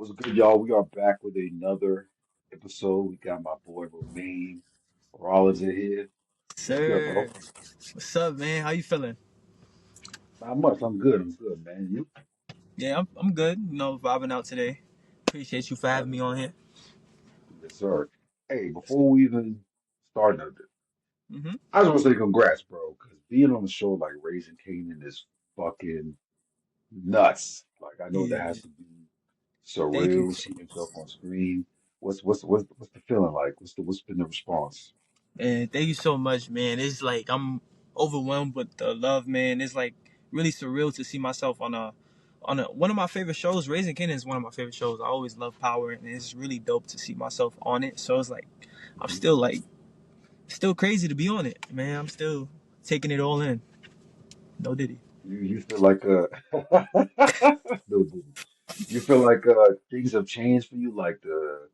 What's good, y'all? We are back with another episode. We got my boy Rhomain Rawlings in here. What's good, Sir, bro? what's up, man? How you feeling? Not much. I'm good. I'm good, man. You? Yeah, I'm good. Vibing out today. Appreciate you for That's having me what's on up. here. Yes, sir. Hey, before we even start nothing, hmm I just want to say congrats, bro, because being on a show like Raising Kanan is fucking nuts. Like, I know that Yeah, has to be thank you. surreal, seeing yourself on screen. What's the feeling like? What's been the response? And thank you so much, man. It's like I'm overwhelmed with the love, man. It's like really surreal to see myself on a one of my favorite shows. Raising Kanan is one of my favorite shows. I always love Power, and it's really dope to see myself on it. So it's like I'm Mhm. still still crazy to be on it, man. I'm still taking it all in. No Diddy. You feel like no, didn't. You feel like things have changed for you, like the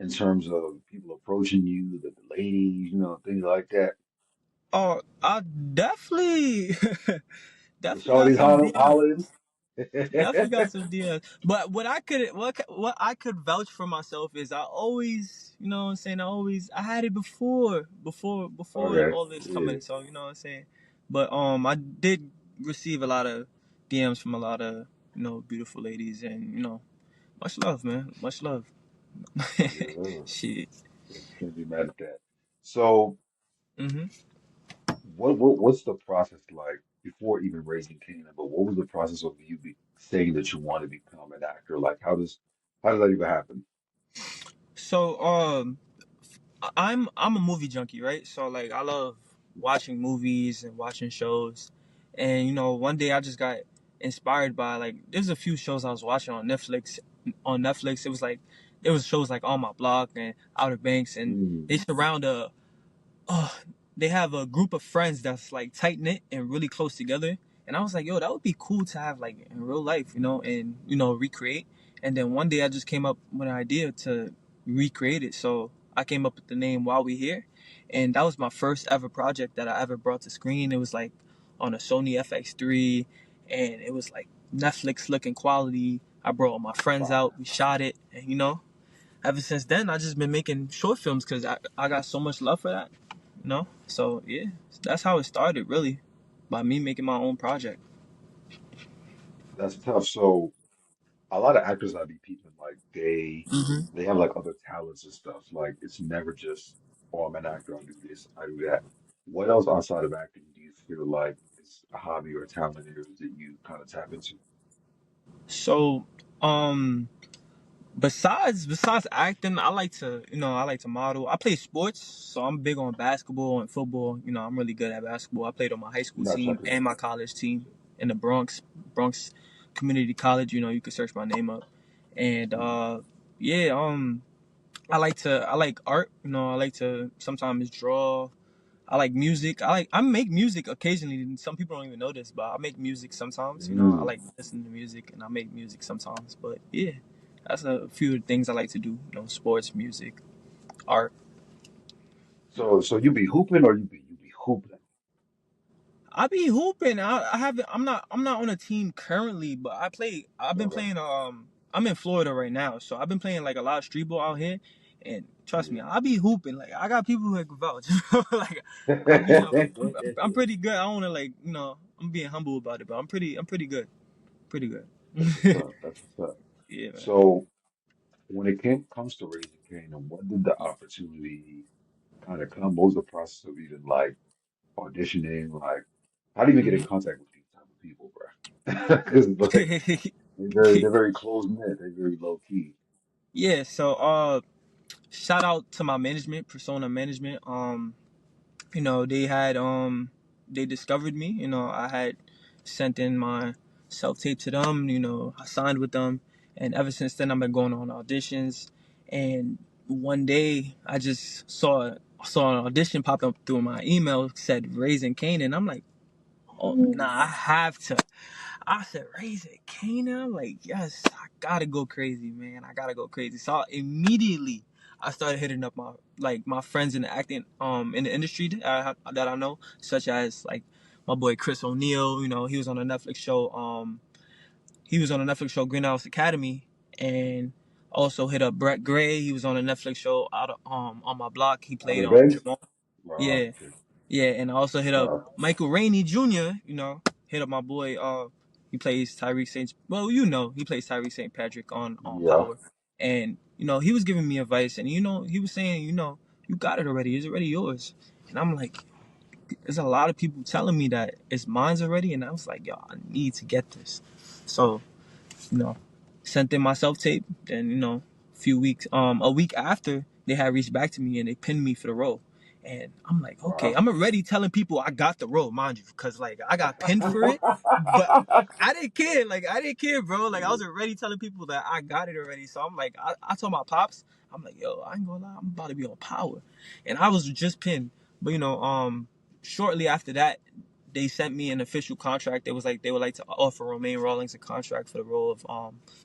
in terms of people approaching you, the ladies, things like that. Oh, I definitely, The definitely got shorties some DM. hollering. Definitely got some DM. But what I could vouch for myself is I always, what I'm saying, I had it before Okay, all this yeah, coming. So you know what I'm saying. But I did receive a lot of DMs from a lot of beautiful ladies, and much love, man, much love. yeah. Shit. Can't be mad at that. So, hmm what's the process like before even raising Kanan? But what was the process of you saying that you want to become an actor? Like, how does that even happen? So I'm a movie junkie, right? So like I love watching movies and watching shows. And one day I just got inspired by like there's a few shows I was watching on Netflix. On Netflix, it was like there was shows like On My Block and Outer Banks, and Mm, they surround uh, they have a group of friends that's like tight knit and really close together. And I was like, yo, that would be cool to have like in real life, and recreate. And then one day I just came up with an idea to recreate it. So I came up with the name While We Here, and that was my first ever project that I ever brought to screen. It was like on a Sony FX3, and it was like Netflix looking quality. I brought all my friends wow. out, we shot it, and ever since then I just been making short films because I got so much love for that. So yeah, that's how it started really, by me making my own project. That's tough. So a lot of actors I be peeping, like hmm they have like other talents and stuff. Like it's never just, oh, I'm an actor, I do this, I do that. What else outside of acting do you feel like is a hobby or a talent areas that you kind of tap into? So um besides acting, I like to model. I play sports, so I'm big on basketball and football. I'm really good at basketball. I played on my high school Not team checking. and my college team in the Bronx Community College. You can search my name up. And yeah, I like art. I like to sometimes draw. I like music. I make music occasionally. Some people don't even know this, but I make music sometimes. I Mm. like listening to music and I make music sometimes. But yeah, that's a few of the things I like to do. Sports, music, art. So you be hooping or you be hooping? I be hooping. I haven't. I'm not on a team currently, but I play. I've been Okay. playing. I'm in Florida right now, so I've been playing like a lot of street ball out here. And trust me, Yeah. I be hooping. Like I got people who can vouch. Like I be. I'm pretty good. I don't wanna like. I'm being humble about it, but I'm pretty good. Pretty good. That's what's up. That's what's up. Yeah, man. So when it comes to raising Canaan, what did the opportunity kind of come? What was the process of even like auditioning? Like, how do you even get in hmm contact with these type of people, bro? Because like they're very close knit. They're very low key. Yeah. So shout out to my management, Persona Management. They had they discovered me. I had sent in my self tape to them. I signed with them, and ever since then I've been going on auditions. And one day I just saw an audition pop up through my email, said Raising Kanan. I'm like, oh nah, I have to. I said Raising Kanan. I'm like, yes, I gotta go crazy, man. I gotta go crazy. So immediately I started hitting up my friends in the acting in the industry that I know, such as like my boy Chris O'Neill. He was on a Netflix show. He was on a Netflix show, Greenhouse Academy, and also hit up Brett Gray. He was on a Netflix show out of, on my block. He Out played of bench? Jamal. Wow, Yeah, okay. yeah, and I also hit up Uh, Michael Rainey Jr. Hit up my boy. He plays Tyreek Saint. Well, he plays Tyreek Saint Patrick on yeah. Power, and he was giving me advice, and he was saying, you got it already. It's already yours. And I'm like, there's a lot of people telling me that it's mine's already, and I was like, yo, I need to get this. So you know, sent in my self tape. Then a week after, they had reached back to me and they pinned me for the role. And I'm like, okay, Wow. I'm already telling people I got the role, mind you, because like I got pinned for it, but I didn't care. Like I didn't care, bro. Like I was already telling people that I got it already. So I'm like, I told my pops, I'm like, yo, I ain't gonna lie, I'm about to be on Power, and I was just pinned. But shortly after that, they sent me an official contract. It was like they would like to offer Rhomain Rawlings a contract for the role of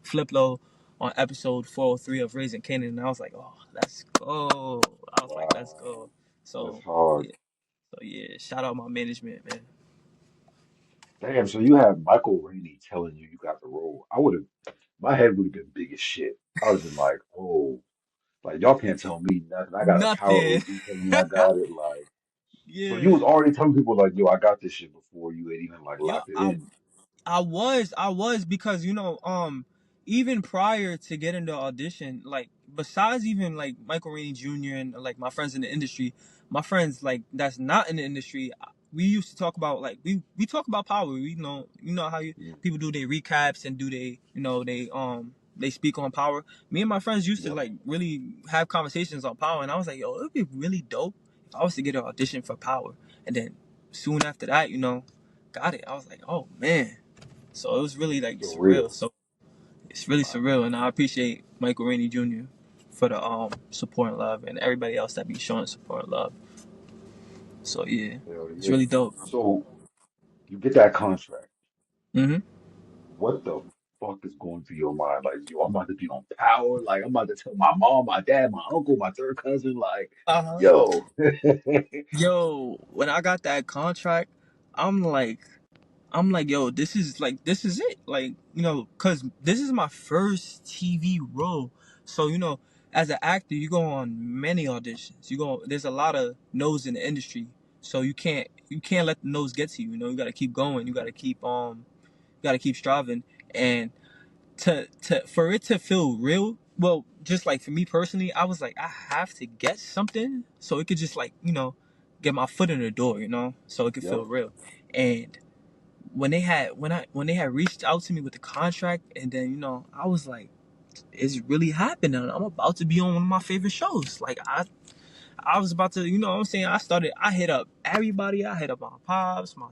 Fliplo on episode 403 of Raising Kanan, and I was like, oh, let's go. I was like, let's Wow. go. That's So hard. yeah, shout out my management, man. Damn, so you have Michael Rainey telling you got the role. I would have, my head would have been big as shit. I would have been like, oh, like y'all can't tell me nothing. I got a power Nothing. OG telling me I got it. Like, so you Yeah. was already telling people like, yo, I got this shit before you had even like Yo, locked it in. I was because even prior to getting the audition, like besides even like Michael Rainey Jr. and like my friends in the industry, my friends like that's not in the industry, we used to talk about like we talk about Power. We know how Mm, people do their recaps and do they speak on Power. Me and my friends used to yep. like really have conversations on Power, and I was like, yo, it'd be really dope if I was to get an audition for Power, and then soon after that, got it. I was like, oh man. So it was really like So surreal. real. So it's really Wow. surreal, and I appreciate Michael Rainey Jr. for the support and love, and everybody else that be showing support and love. So yeah, Hell it's yeah. really dope. So you get that contract. Mhm. What the fuck is going through your mind? Like, yo, I'm about to be on Power. Like, I'm about to tell my mom, my dad, my uncle, my third cousin, like, Uh huh. yo. Yo, when I got that contract, I'm like, yo, this is it. Like, cause this is my first TV role. So, as an actor, you go on many auditions. There's a lot of no's in the industry. So you can't let the no's get to you. You gotta keep going. You gotta keep striving. And for it to feel real, well, just like for me personally, I was like, I have to get something so it could just like, get my foot in the door, so it could feel Yep. real. And when they had reached out to me with the contract, and then I was like, it's really happening. I'm about to be on one of my favorite shows. Like I was about to, what I'm saying, I hit up everybody. I hit up my pops, my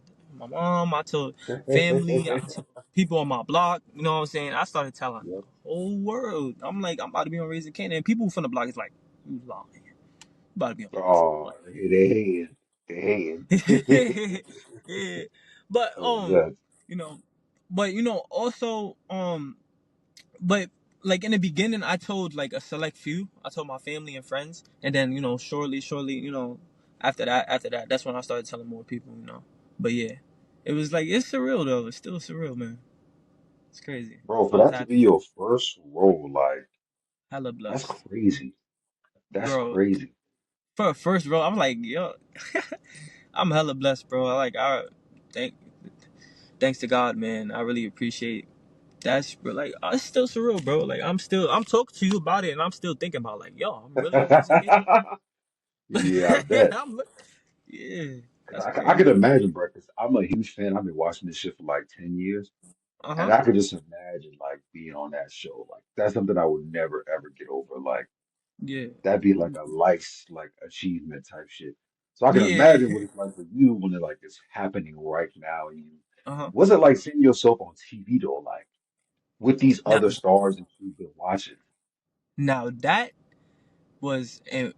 mom. I told family. I told people on my block. You know what I'm saying? I started telling the Yep. whole world. I'm like, I'm about to be on Raising Kanan. And people from the block is like, you lying. You about to be on Raising. I'm Oh, they hating. They hating. like, yeah. But Oh, that. you know, also but like in the beginning, I told like a select few. I told my family and friends, and then shortly, after that, that's when I started telling more people. But yeah, it was like it's surreal though. It's still surreal, man. It's crazy. Bro, I for was that to be happy, your first role, like, hella that's blessed, crazy. That's bro. crazy. For a first role, I'm like, yo, I'm hella blessed, bro. I thank thanks to God, man. I really appreciate. That's like it's still surreal, bro. Like I'm talking to you about it, and I'm still thinking about like, yo, I'm really on Raising Kanan. Yeah, I bet. Yeah, 'Cause that's I could crazy. imagine, bro, 'cause I'm a huge fan. I've been watching this shit for like 10 years. Uh And huh. I could just imagine like being on that show. Like that's something I would never ever get over. Like Yeah. that'd be like a life like achievement type shit. So I can Yeah. imagine what it's like for you when it like it's happening right now. And you, Uh huh. what's it like seeing yourself on TV though? Like with these Now, other stars that you've been watching. now that was, and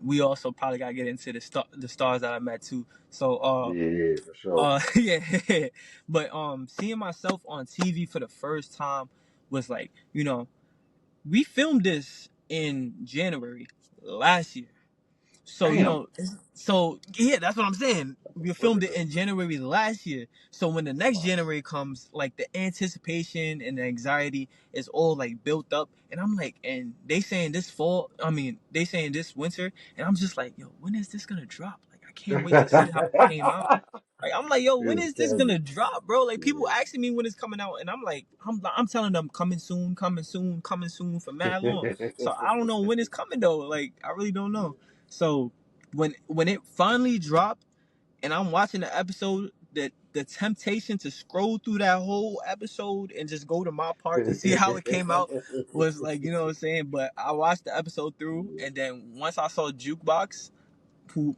we also probably gotta get into the stars that I met too. So Yeah, for sure. yeah, but seeing myself on TV for the first time was like, we filmed this in January last year. So Damn. so yeah, that's what I'm saying. We What filmed the it in January last year. So when the next January comes, like the anticipation and the anxiety is all like built up, and I'm like, and they saying this fall. I mean, they saying this winter, and I'm just like, yo, when is this gonna drop? Like, I can't wait to see how it came out. Like, I'm like, yo, when It's is this crazy. gonna drop, bro? Like, people Yeah. asking me when it's coming out, and I'm like, I'm telling them coming soon, coming soon, coming soon for mad long. So I don't know when it's coming though. Like, I really don't know. So when it finally dropped and I'm watching the episode, the temptation to scroll through that whole episode and just go to my part to see how it came out was like, you know what I'm saying? But I watched the episode through, Yeah. and then once I saw Jukebox,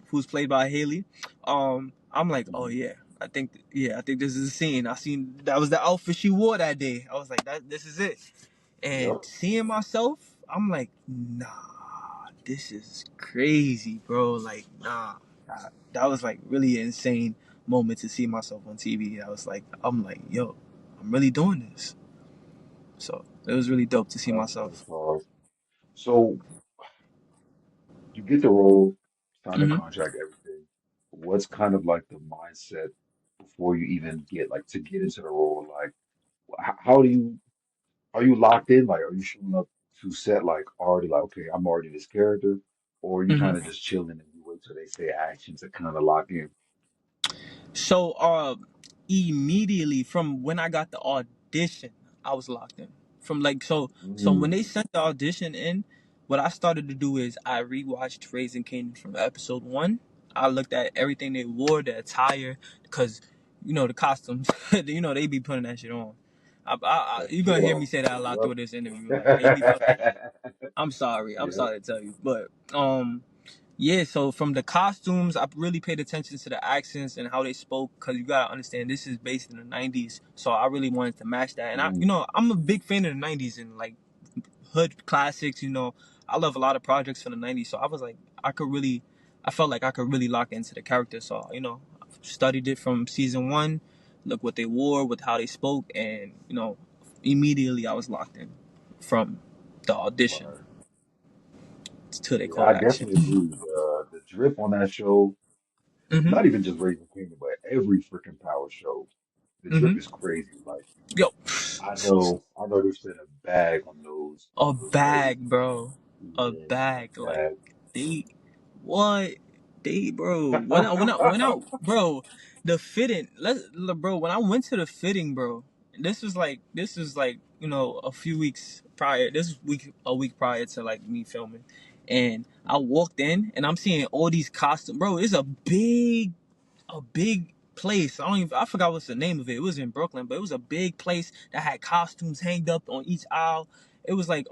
who's played by Haley, I'm like, oh Mhm. yeah, I think this is a scene. I seen that was the outfit she wore that day. I was like, this is it. And Yep. seeing myself, I'm like, nah, this is crazy, bro. Like, nah, that was like really insane moment to see myself on TV. I was like, I'm like, yo, I'm really doing this. So it was really dope to see That's myself. hard. So you get the role, sign the Hmm. contract, everything. What's kind of like the mindset before you even get like to get into the role? Like, how do you are you locked in? Like, are you showing up to set like already like, okay, I'm already this character, or are you Hmm. kind of just chilling and you wait till they say action to kind of lock in? So immediately from when I got the audition, I was locked in. From like so when they Mm, sent the audition in, what I started to do is I rewatched Raising Kanan from episode one. I looked at everything they wore, the attire, because the costumes, they be putting that shit on. that's You're gonna hear me true. say that a lot through this interview. Like they be putting that. Yep. I'm Yep. sorry to tell you, but yeah, so from the costumes, I really paid attention to the accents and how they spoke, because you gotta understand this is based in the '90s. So I really wanted to match that, and Mm, I'm a big fan of the '90s and like hood classics. I love a lot of projects from the '90s. So I was like, I felt like I could really lock into the character. So I studied it from season one, look what they wore, with how they spoke, and immediately I was locked in from the audition fire. till they Yeah, called I action. definitely agree. The drip on that show, Mhm. not even just Raising Kanan, but every freaking Power show, the drip Mhm. is crazy. Like Yo. I know they spent a bag A on those clothes. bag, bro. A Yeah, bag. a Like bag. they what? Bro. When I bro, the fitting. Bro, when I went to the fitting, bro. This was like, a few weeks prior. A week prior to like me filming. And I walked in and I'm seeing all these costumes. Bro, it's a big place. I forgot what's the name of it. It was in Brooklyn, but it was a big place that had costumes hanged up on each aisle. It was like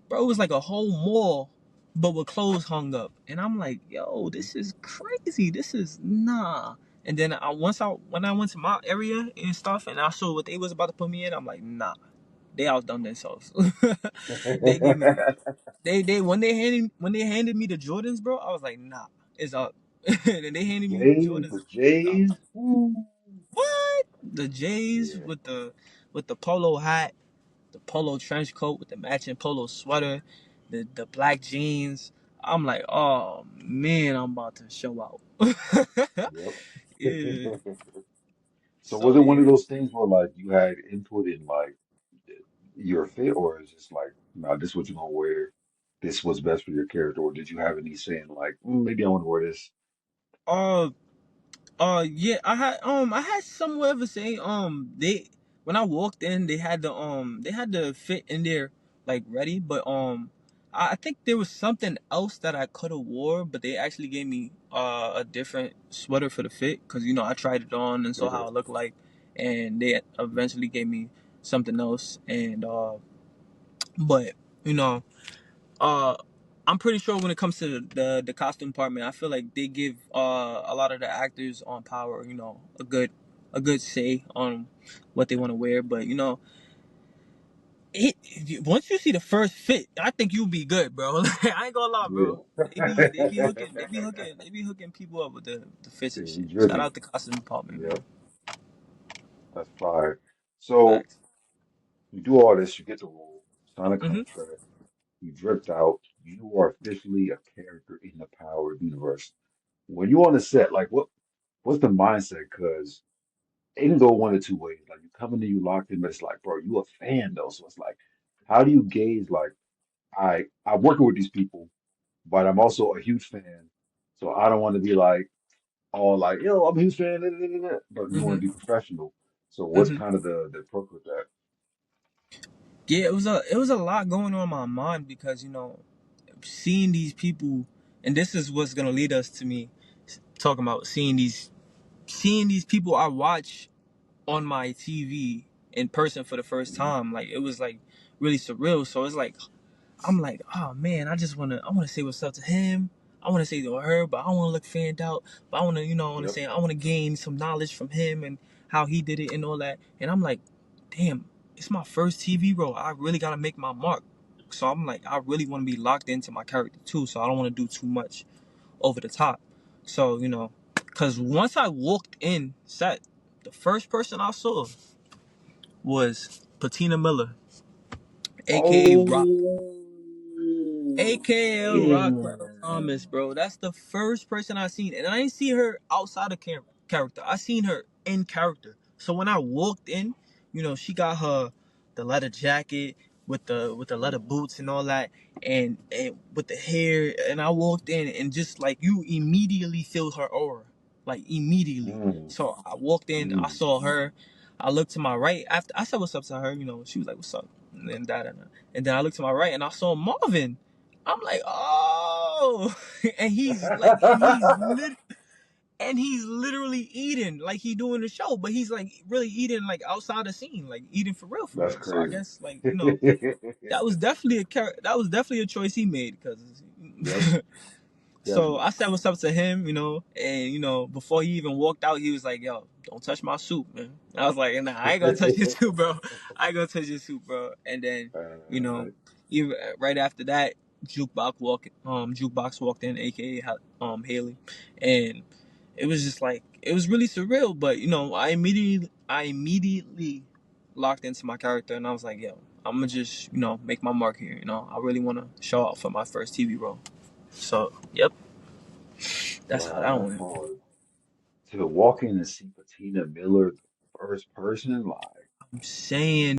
bro, it was like a whole mall, but with clothes hung up. And I'm like, yo, Mhm. this is crazy. This is nah. And then when I went to my area and stuff, and I saw what they was about to put me in, I'm like, nah, they outdone themselves. They gave me they when they handed me the Jordans, bro, I was like, nah, it's up. And they handed me the Jordans. The I'm Jays. like, Woo. what? The J's Yeah. with the polo hat, the polo trench coat with the matching polo sweater, the black jeans. I'm like, oh man, I'm about to show out. Yeah. Yep. So was So it one of yeah. those things where like you had input in like your fit, or is just like, no, this is what you're gonna wear, this was best for your character, or did you have any saying like, maybe I want to wear this? Uh yeah, I had somewhere to say they when I walked in they had the fit in there like ready, but I think there was something else that I could have wore, but they actually gave me a different sweater for the fit, because I tried it on and saw Okay. how it looked like, and they eventually gave me something else. And but you know uh I'm pretty sure when it comes to the costume department, I feel like they give a lot of the actors on Power, a good say on what they want to wear. But once you see the first fit, I think you'll be good, bro. Like, I ain't gonna lie, bro. Yeah. They be hooking people up with the fits and Yeah, you shit. Shout drippy. out the costume department, man. Yep, that's fire. So Facts. you do all this, you get the role, sign a Mhm. contract, you dripped out, you are officially a character in the Power universe. When you on the set, like what's the mindset? Because it can go one or two ways. Like you come in and you locked in, but it's like, bro, you a fan though. So it's like, how do you gauge like I'm working with these people, but I'm also a huge fan. So I don't want to be like all like, yo, I'm a huge fan, da, da, da, da, but you want hmm to be professional. So what's hmm kind of the approach with that? Yeah, it was a lot going on in my mind because seeing these people, and this is what's gonna lead us to me talking about seeing these people I watch on my TV in person for the first Mhm. time. Like it was like really surreal. So it's like I'm like, oh man, I wanna say what's up to him. I wanna say to her, but I don't wanna look fanned out. But I wanna Yep. say I wanna gain some knowledge from him and how he did it and all that. And I'm like, damn, it's my first TV role. I really gotta make my mark. So I'm like, I really wanna be locked into my character too. So I don't wanna do too much over the top. So, cause once I walked in set, the first person I saw was Patina Miller, aka Rock. Oh, AKL Rockwell damn. Thomas, bro. That's the first person I seen, and I didn't see her outside of character. I seen her in character. So when I walked in, she got the leather jacket with the leather boots and all that, and with the hair. And I walked in, and just like you immediately feel her aura, like immediately. Mm, So I walked in, I mm. saw her. I looked to my right after I said what's up to her. She was like, "What's up?" And then that, and then I looked to my right, and I saw Marvin. I'm like, oh, and he's literally eating like he doing the show, but he's like really eating like outside the scene, like eating for real, for That's real. So I crazy. guess like that was definitely a choice he made because Yep, So definitely. I said what's up to him, and before he even walked out, he was like, "Yo, don't touch my soup, man." I was like, "Nah, I ain't gonna touch your soup, bro. I ain't gonna touch your soup, bro." And then, you know, Uh, even right after that, Jukebox walked in, aka Haley, and it was just like it was really surreal. But I immediately locked into my character, and I was like, "Yo, I'm gonna just make my mark here. I really want to show out for my first TV role." So, yep. That's how wow, that that's went. hard. To walk in and see Patina Miller, the first person, like. I'm saying